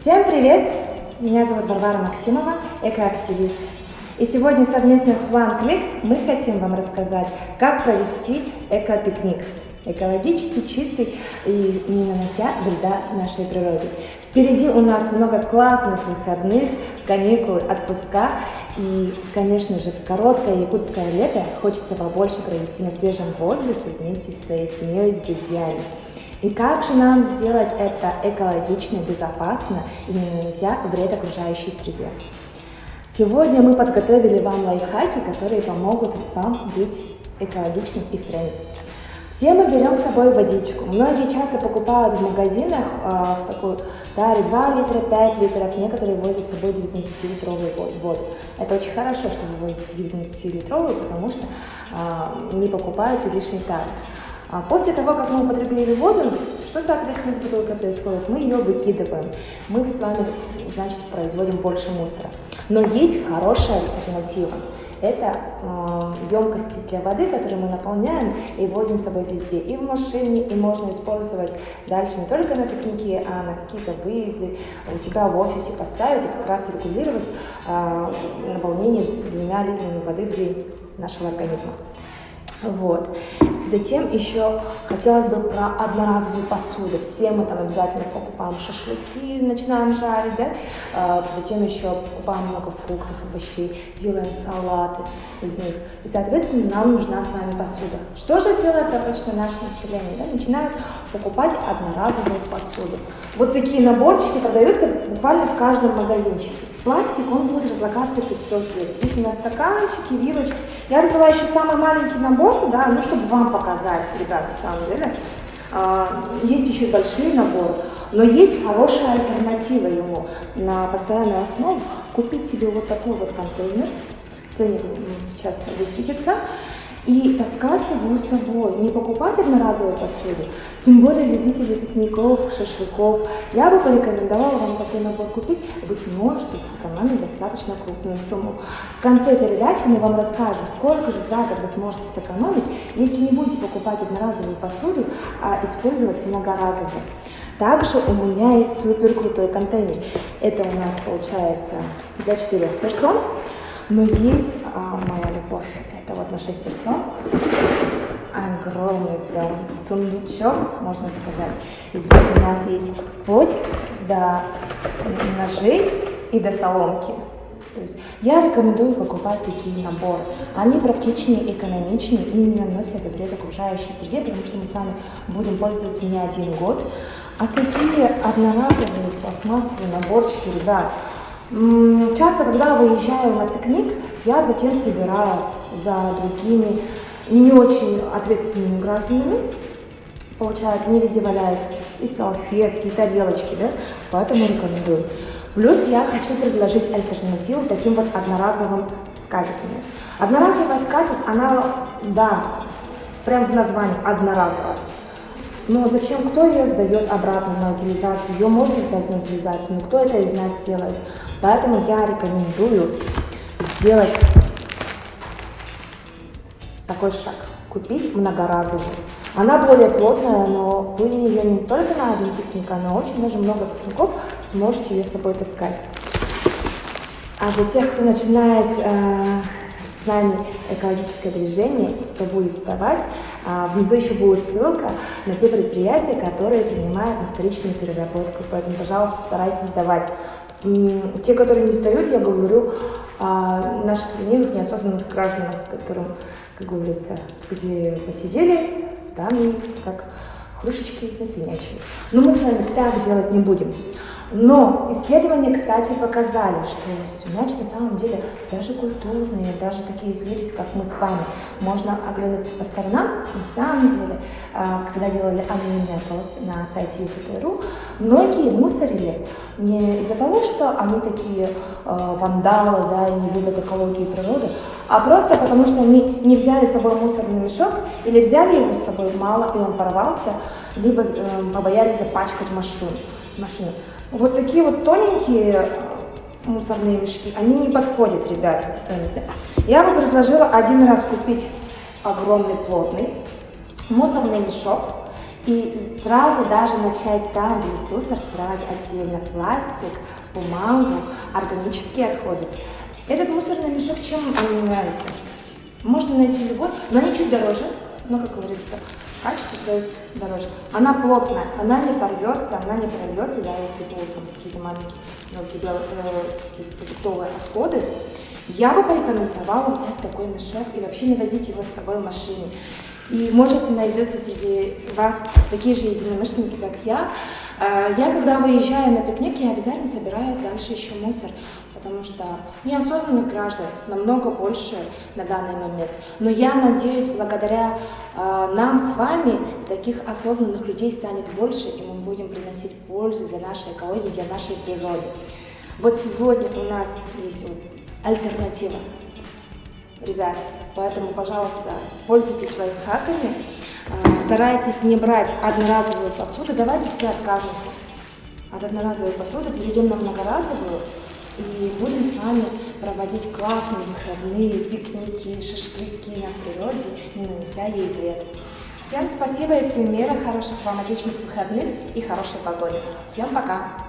Всем привет! Меня зовут Варвара Максимова, экоактивист. И сегодня совместно с OneClick мы хотим вам рассказать, как провести эко-пикник. Экологически чистый и не нанося вреда нашей природе. Впереди у нас много классных выходных, каникулы, отпуска. И, конечно же, в короткое якутское лето хочется побольше провести на свежем воздухе вместе со своей семьей и с друзьями. И как же нам сделать это экологично, безопасно и не нанося вред окружающей среде? Сегодня мы подготовили вам лайфхаки, которые помогут вам быть экологичным и в тренде. Все мы берем с собой водичку. Многие часто покупают в магазинах в такую таре 2 литра, 5 литров, некоторые возят с собой 19-литровую воду. Это очень хорошо, что вы возите 19-литровую, потому что не покупаете лишней тары. После того, как мы употребили воду, что, соответственно, с бутылкой происходит? Мы ее выкидываем. Мы с вами, значит, производим больше мусора. Но есть хорошая альтернатива. Это емкости для воды, которые мы наполняем и возим с собой везде. И в машине, и можно использовать дальше не только на пикнике, а на какие-то выезды, у себя в офисе поставить и как раз регулировать наполнение 2 литрами воды в день нашего организма. Вот. Затем еще хотелось бы про одноразовую посуду. Все мы там обязательно покупаем шашлыки, начинаем жарить, да? Затем еще покупаем много фруктов, овощей, делаем салаты из них. И, соответственно, нам нужна с вами посуда. Что же делает обычно наше население? Да? Начинают покупать одноразовую посуду. Вот такие наборчики продаются буквально в каждом магазинчике. Пластик, он будет разлагаться 500 лет. Здесь у нас стаканчики, вилочки. Я взяла еще самый маленький набор, да, ну, чтобы вам показать, ребята, на самом деле. Есть еще и большие наборы, но есть хорошая альтернатива ему. На постоянную основу купить себе вот такой вот контейнер. Ценник сейчас высветится. И таскать его с собой, не покупать одноразовую посуду, тем более любители пикников, шашлыков. Я бы порекомендовала вам такой набор купить, вы сможете сэкономить достаточно крупную сумму. В конце передачи мы вам расскажем, сколько же за год вы сможете сэкономить, если не будете покупать одноразовую посуду, а использовать многоразовую. Также у меня есть супер крутой контейнер. Это у нас получается для 4 персон, но есть моя любовь. Это вот на 6 персон. Огромный прям сундучок, можно сказать. И здесь у нас есть вплоть до ножей и до соломки. То есть я рекомендую покупать такие наборы. Они практичнее, экономичнее и не наносят вред окружающей среде, потому что мы с вами будем пользоваться не 1 год. А такие одноразовые пластмассовые наборчики, ребят, часто, когда выезжаю на пикник, я затем собираю за другими не очень ответственными гражданами. Получается, не везде валяются и салфетки, и тарелочки, да? Поэтому рекомендую. Плюс я хочу предложить альтернативу таким вот одноразовым скатертям. Одноразовая скатерть, она, да, прям в названии одноразовая. Но зачем, кто ее сдает обратно на утилизацию? Ее можно сдать на утилизацию, но кто это из нас делает? Поэтому я рекомендую сделать такой шаг. Купить многоразовую. Она более плотная, но вы ее не только на 1 пикник, а на очень даже много пикников сможете ее с собой таскать. А для тех, кто начинает с нами экологическое движение, кто будет сдавать, внизу еще будет ссылка на те предприятия, которые принимают на вторичную переработку. Поэтому, пожалуйста, старайтесь сдавать. Те, которые не сдают, я говорю о наших ленивых, неосознанных гражданах, которым, как говорится, где посидели, там и как хрюшечки насвинячили. Но мы с вами так делать не будем. Но исследования, кстати, показали, что свинячи на самом деле даже культурные, даже такие люди, как мы с вами, можно оглянуться по сторонам. На самом деле, когда делали анонимный опрос на сайте ЮФТ.ру, многие мусорили не из-за того, что они такие вандалы, да, и не любят экологию и природу, а просто потому, что они не взяли с собой мусорный мешок или взяли его с собой мало, и он порвался, либо побоялись запачкать машину. Вот такие вот тоненькие мусорные мешки, они не подходят, ребята. Я бы предложила 1 раз купить огромный плотный мусорный мешок И сразу даже начать там в лесу сортировать отдельно пластик, бумагу, органические отходы. Этот мусорный мешок чем мне нравится? Можно найти любой, но они чуть дороже, но, как говорится, качество стоит дороже. Она плотная, она не порвется, она не прольется, да, если будут там какие-то маленькие мелкие такие продуктовые отходы. Я бы порекомендовала взять такой мешок и вообще не возить его с собой в машине. И, может, найдется среди вас такие же единомышленники, как я. Я, когда выезжаю на пикник, я обязательно собираю дальше еще мусор, потому что неосознанных граждан намного больше на данный момент. Но я надеюсь, благодаря нам с вами таких осознанных людей станет больше, и мы будем приносить пользу для нашей экологии, для нашей природы. Вот сегодня у нас есть вот альтернатива. Ребята, поэтому, пожалуйста, пользуйтесь лайфхаками, старайтесь не брать одноразовую посуду, давайте все откажемся от одноразовой посуды, перейдем на многоразовую и будем с вами проводить классные выходные, пикники, шашлыки на природе, не нанеся ей вред. Всем спасибо и всем мира, хороших вам отличных выходных и хорошей погоды. Всем пока!